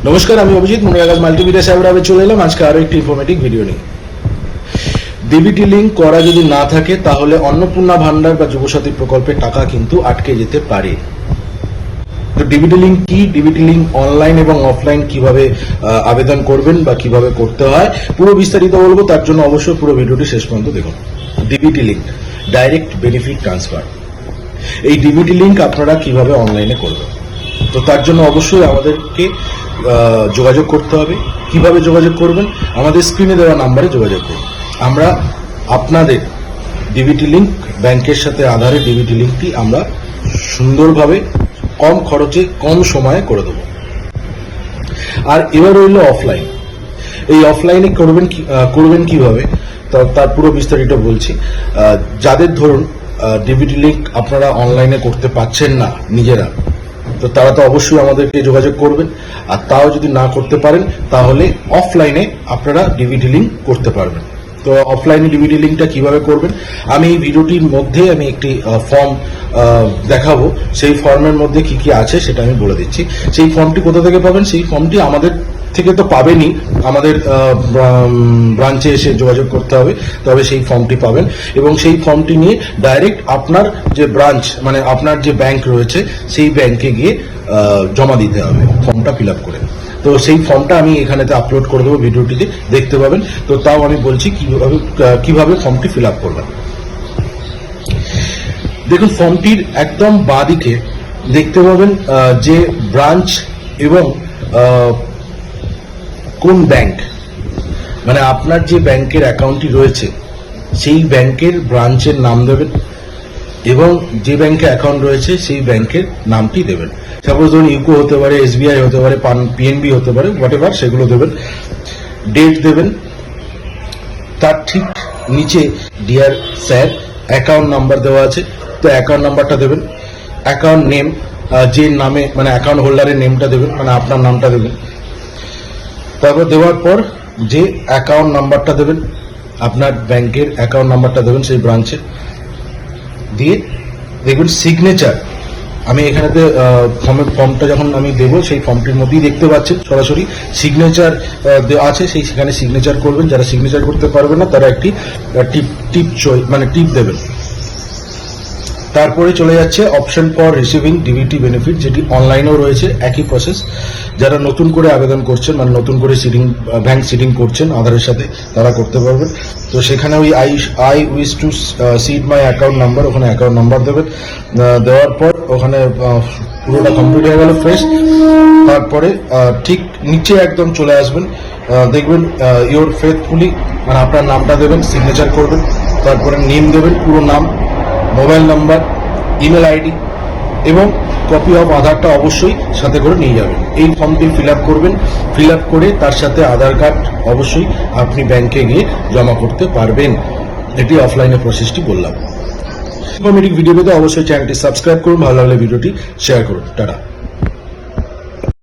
নমস্কার, আমি অভিজিৎ মনিরাগাজ মাল্টিমিডিয়া সাহেব চলে এলাম আজকে আরো একটি ইনফরমেটিভ ভিডিও নিয়ে। ডিবিটি লিঙ্ক করা যদি না থাকে তাহলে অন্নপূর্ণা ভান্ডার বা যুবসাথী প্রকল্পের টাকা কিন্তু আটকে যেতে পারে। তো ডিবিটি লিঙ্ক কি, ডিবিটি লিঙ্ক অনলাইন এবং অফলাইন কিভাবে আবেদন করবেন বা কিভাবে করতে হয় পুরো বিস্তারিত বলবো, তার জন্য অবশ্যই পুরো ভিডিওটি শেষ পর্যন্ত দেখুন। DBT link, direct benefit transfer. এই ডিবিটি লিঙ্ক আপনারা কিভাবে অনলাইনে করবেন, তো তার জন্য অবশ্যই আমাদেরকে যোগাযোগ করতে হবে। কিভাবে যোগাযোগ করবেন? আমাদের স্ক্রিনে দেওয়া নাম্বারে যোগাযোগ করুন। আমরা আপনাদের ডিবিটি লিঙ্ক, ব্যাংকের সাথে আধারের ডিবিটি লিঙ্কটি আমরা সুন্দরভাবে কম খরচে কম সময়ে করে দেব। আর এবার রইল অফলাইন। এই অফলাইনে করবেন কিভাবে, তার পুরো বিস্তারিত বলছি। যাদের ধরুন ডিবিটি লিঙ্ক আপনারা অনলাইনে করতে পারছেন না নিজেরা, তো তারা তো অবশ্যই আমাদেরকে যোগাযোগ করবেন। আর তাও যদি না করতে পারেন তাহলে অফলাইনে আপনারা ডিবিটি লিঙ্ক করতে পারবেন। তো অফলাইনে ডিবিটি লিঙ্কটা কিভাবে করবেন, আমি এই ভিডিওটির মধ্যে আমি একটি ফর্ম দেখাবো। সেই ফর্মের মধ্যে কি কি আছে সেটা আমি বলে দিচ্ছি। সেই ফর্মটি কোথা থেকে পাবেন? সেই ফর্মটি আমাদের থেকে তো পাবেনই, আমাদের ব্রাঞ্চে এসে যোগাযোগ করতে হবে, তবে সেই ফর্মটি পাবেন। এবং সেই ফর্মটি নিয়ে ডাইরেক্ট আপনার যে ব্রাঞ্চ, মানে আপনার যে ব্যাংক রয়েছে সেই ব্যাংকে গিয়ে জমা দিতে হবে ফর্মটা ফিল আপ করে। তো সেই ফর্মটা আমি এখানেতে আপলোড করে দেবো, ভিডিওটিতে দেখতে পাবেন। তো তাও আমি বলছি কিভাবে ফর্মটি ফিল আপ করবেন। দেখুন, ফর্মটির একদম বাঁদিকে দেখতে পাবেন যে ব্রাঞ্চ এবং কোন ব্যাংক, মানে আপনার যে ব্যাংকের অ্যাকাউন্টটি রয়েছে সেই ব্যাংকের ব্রাঞ্চের নাম দেবেন এবং যে ব্যাংকে অ্যাকাউন্ট রয়েছে সেই ব্যাংকের নামটি দেবেন। সাপোজ ধরুন ইউকো হতে পারে, এসবিআই হতে পারে, পিএনবি হতে পারে, হোয়াট এভার, সেগুলো দেবেন। ডেট দেবেন। তার ঠিক নিচে ডিয়ার স্যার অ্যাকাউন্ট নাম্বার দেওয়া আছে, তো অ্যাকাউন্ট নাম্বারটা দেবেন। অ্যাকাউন্ট নেম, যে নামে মানে অ্যাকাউন্ট হোল্ডারের নেমটা দেবেন, মানে আপনার নামটা দেবেন। তারপর দেওয়ার পর যে অ্যাকাউন্ট নাম্বারটা দেবেন, আপনার ব্যাংকের অ্যাকাউন্ট নাম্বারটা দেবেন সেই ব্রাঞ্চে দিয়ে দেখবেন সিগনেচার। আমি এখানেতে ফর্মটা যখন আমি দেবো সেই ফর্মটির মধ্যেই দেখতে পাচ্ছেন সরাসরি সিগনেচার আছে, সেখানে সিগনেচার করবেন। যারা সিগনেচার করতে পারবেন না তারা একটি টিপ দেবেন। তারপরে চলে যাচ্ছে option for receiving DBT benefit, যেটি অনলাইনেও রয়েছে, একই প্রসেস। যারা নতুন করে আবেদন করছেন, মানে নতুন করে ব্যাংক সিডিং করছেন আধারের সাথে, তারা করতে পারবেন। তো সেখানে ওই I wish to seed my account number, ওখানে অ্যাকাউন্ট নাম্বার দেবেন। দেওয়ার পর ওখানে পুরোটা কমপ্লিট হয়ে গেল ফ্রেশ। তারপরে ঠিক নিচে একদম চলে আসবেন, দেখবেন ইওর ফেথফুলি, মানে আপনার নামটা দেবেন, সিগনেচার করবেন। তারপরে নেম দেবেন, পুরো নাম, মোবাইল নাম্বার, ইমেল আইডি এবং কপি অফ আধারটা অবশ্যই সাথে করে নিয়ে যাবেন। এই ফর্মটি ফিল আপ করবেন। ফিল আপ করে তার সাথে আধার কার্ড অবশ্যই আপনি ব্যাংকে গিয়ে জমা করতে পারবেন। এটি অফলাইনে প্রসেসটি বললাম। ইনফরমেটিভ ভিডিও পেতে অবশ্যই চ্যানেলটি সাবস্ক্রাইব করুন, ভালো লাগলে ভিডিওটি শেয়ার করুন। টাটা।